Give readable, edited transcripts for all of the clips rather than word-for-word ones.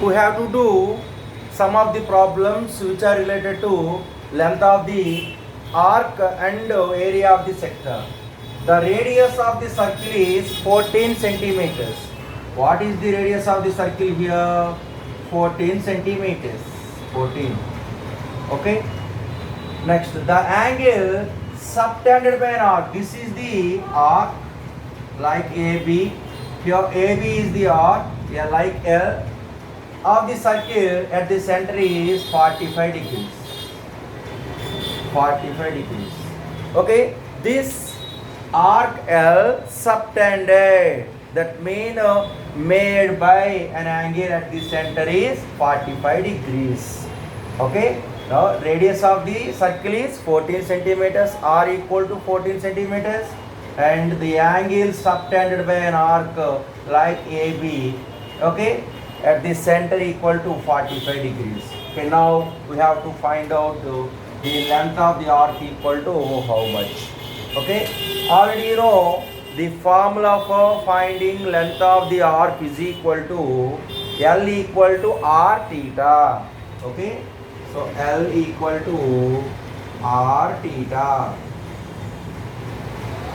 we have to do some of the problems which are related to length of the arc and area of the sector. The radius of the circle is 14 centimeters. What is the radius of the circle here? 14 centimeters. 14. Okay. Next, the angle subtended by an arc. This is the arc, like AB. Here AB is the arc, yeah, like L. Of the circle at the center is 45 degrees. 45 degrees. Okay, this arc L subtended, that mean made by an angle at the center is 45 degrees. Okay, now radius of the circle is 14 centimeters, r equal to 14 centimeters, and the angle subtended by an arc like AB, okay, at the center equal to 45 degrees. Okay, now we have to find out the length of the arc equal to how much. Okay, already you know the formula for finding length of the arc is equal to L equal to R theta. Okay, so L equal to R theta.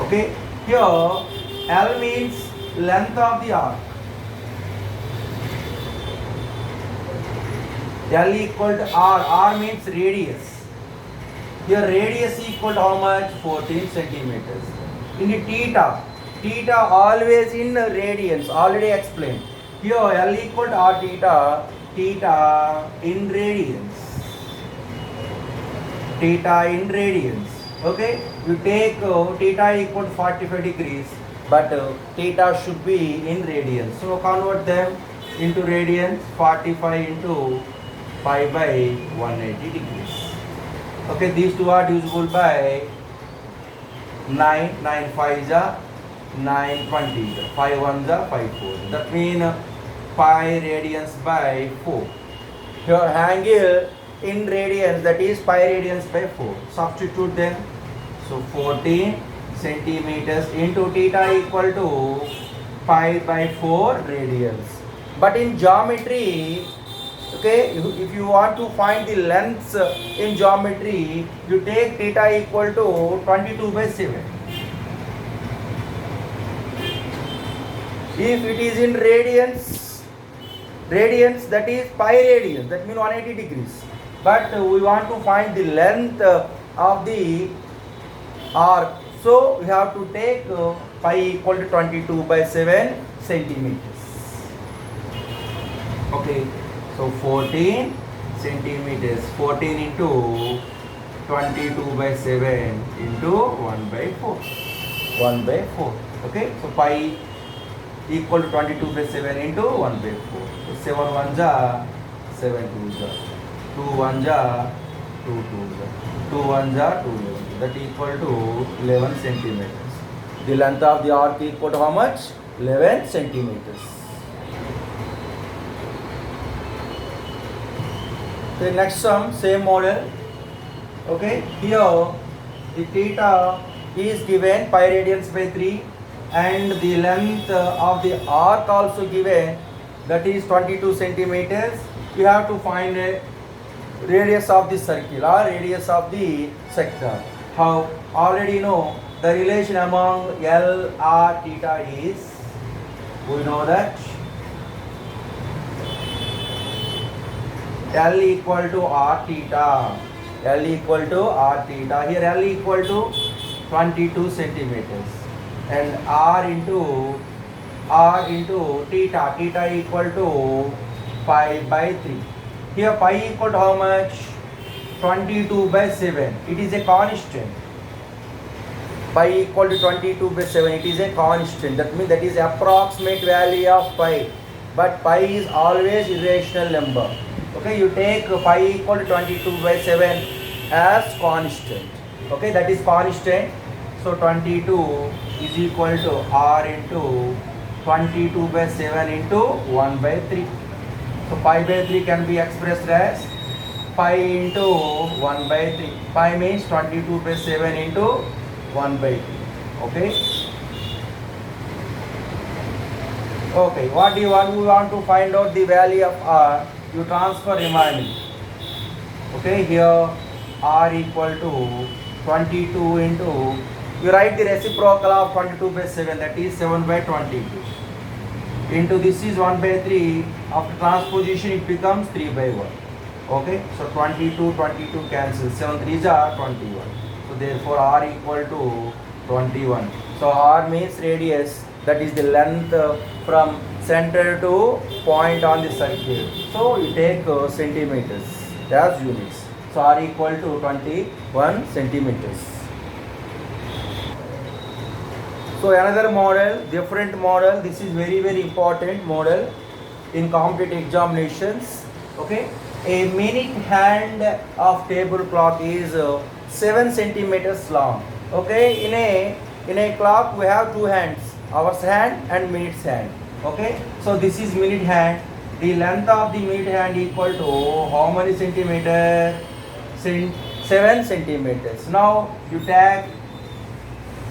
Okay, here L means length of the arc. L equal to R. R means radius. Here radius equal to how much? 14 centimeters. In the theta, theta always in radians, already explained. Here L equal to R theta, theta in radians. Theta in radians. Okay, you take theta equal to 45 degrees, but theta should be in radians. So convert them into radians. 45 into pi by 180 degrees. Okay, these two are divisible by 9, 9 5 are 9 20, 5 1 are 5 4. That means pi radians by 4. Here angle in radians, that is pi radians by 4. Substitute them. So 14 centimeters into theta equal to pi by 4 radians. But in geometry, okay, if you want to find the lengths in geometry, you take theta equal to 22 by 7. If it is in radians, that is pi radians, that means 180 degrees. But we want to find the length of the arc, so we have to take pi equal to 22 by 7 centimeters. Okay. So 14 centimeters, 14 into 22 by 7 into 1 by 4. 1 by 4. Okay, so pi equal to 22 by 7 into 1 by 4. So 7 1s are 7 2s are. 2 1s are 2 2s are. 2 1s are 2 11. That equal to 11 centimeters. The length of the arc equal to how much? 11 centimeters. The next sum, same model. Okay, here the theta is given pi radians by 3, and the length of the arc also given, that is 22 centimeters. You have to find a radius of the circle or radius of the sector. How? Already know the relation among L, R, theta is, we know that L equal to R theta. L equal to R theta. Here L equal to 22 centimeters. And R into theta. Theta equal to pi by 3. Here pi equal to how much? 22 by 7. It is a constant. Pi equal to 22 by 7. It is a constant. That means that is approximate value of pi. But pi is always irrational number. Okay, you take pi equal to 22 by 7 as constant. Okay, that is constant. So 22 is equal to R into 22 by 7 into 1 by 3. So pi by 3 can be expressed as pi into 1 by 3. Pi means 22 by 7 into 1 by 3. Okay. Okay, what do you want? We want to find out the value of r. You transfer remaining. Okay, here r equal to 22 into, you write the reciprocal of 22 by 7, that is 7 by 22. Into this is 1 by 3. After transposition it becomes 3 by 1. Okay, so 22, 22 cancel. 7 3s are 21. So therefore r equal to 21. So r means radius, that is the length from center to point on the circle. So you take centimeters as units. So r equal to 21 centimeters. So another model, different model. This is very important model in competitive examinations. Okay, a minute hand of table clock is 7 centimeters long. Okay, in a clock we have two hands, hours hand and minutes hand. Okay, so this is minute hand. The length of the minute hand equal to how many centimeters? 7 centimeters. Now you take,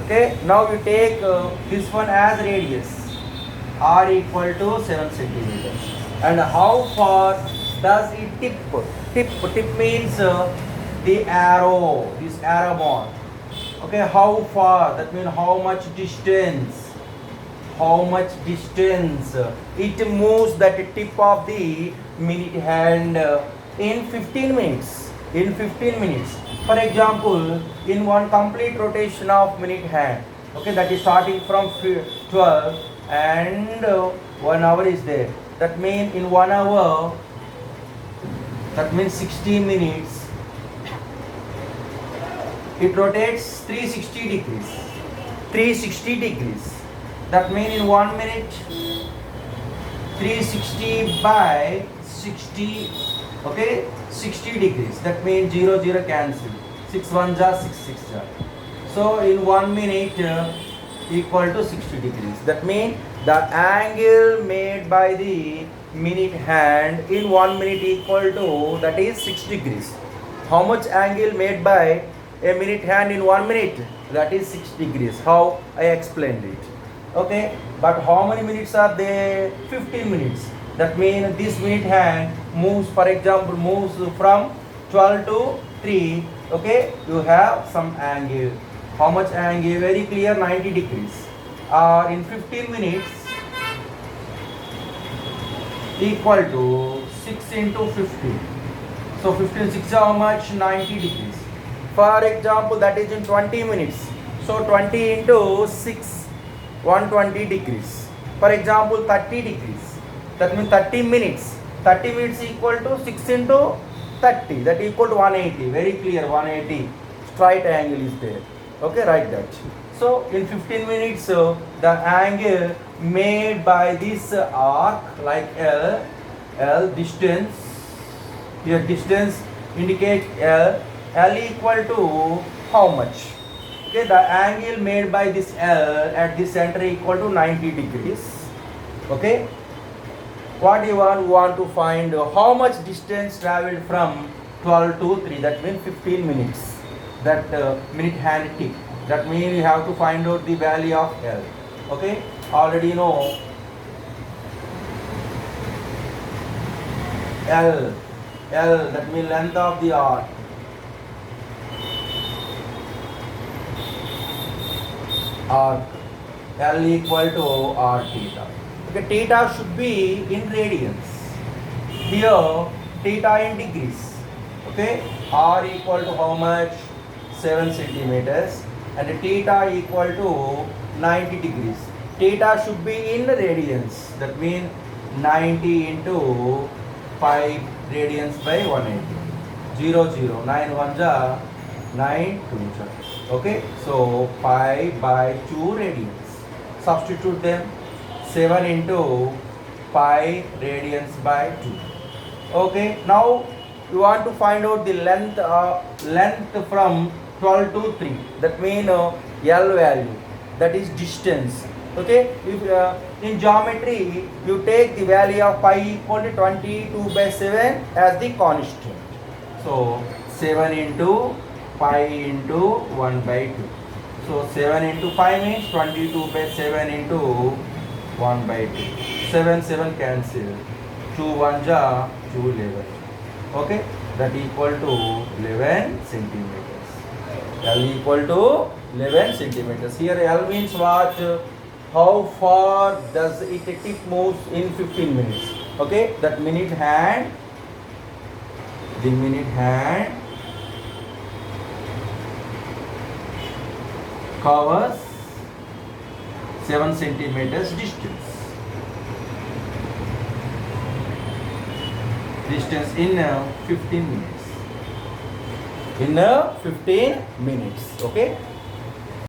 okay, now you take this one as radius, r equal to 7 centimeters. And how far does it tip? Tip means the arrow, this arrow mark. Okay, how far? That means how much distance? How much distance it moves that tip of the minute hand in 15 minutes. In 15 minutes. For example, in one complete rotation of minute hand, okay, that is starting from 12 and 1 hour is there. That means in 1 hour, that means 60 minutes, it rotates 360 degrees. 360 degrees. That means in 1 minute, 360 by 60, okay, 60 degrees. That means 0 0 cancel. 6 1s are 6 6s are. So in 1 minute equal to 60 degrees. That means the angle made by the minute hand in 1 minute equal to, that is 6 degrees. How much angle made by a minute hand in 1 minute? That is 6 degrees. How I explained it. Okay, but how many minutes are there? 15 minutes. That means this minute hand moves, for example, moves from 12 to 3. Okay, you have some angle. How much angle? Very clear, 90 degrees. In 15 minutes equal to 6 into 15. So 15 6 how much? 90 degrees. For example, that is in 20 minutes. So 20 into 6, 120 degrees. For example, 30 degrees. That means 30 minutes. 30 minutes equal to 6 into 30. That equal to 180. Very clear, 180. Straight angle is there. Okay, write that. So in 15 minutes, the angle made by this arc, like L distance, here distance indicate L equal to how much? Okay, the angle made by this L at the center equal to 90 degrees. Okay, what do you want? We want to find how much distance traveled from 12 to 3. That means 15 minutes. That minute hand tick. That means you have to find out the value of L. Okay, already know L. That means length of the arc. Arc. L equal to r theta. Okay, theta should be in radians. Here theta in degrees. Okay, r equal to how much? 7 centimeters. And theta equal to 90 degrees. Theta should be in radians. That means 90 into 5 radians by 180. 0 0. 9 1s are 9 2s are. Okay, so 5 by 2 radians. Substitute them. 7 into 5 radians by 2. Okay, now you want to find out the length from 12 to 3. That means L value, that is distance. Okay, if in geometry you take the value of pi equal to 22 by 7 as the constant. So 7 into pi into 1 by 2. So 7 into 5 means 22 by 7 into 1 by 2. 7, 7 cancel. 2 1 ja, 2 11. Okay, that equal to 11 centimeters. L equal to 11 centimeters. Here L means what? How far does it tip moves in 15 minutes? Okay, that minute hand, the minute hand covers 7 centimeters distance. Distance in 15 minutes. In 15 minutes. Okay.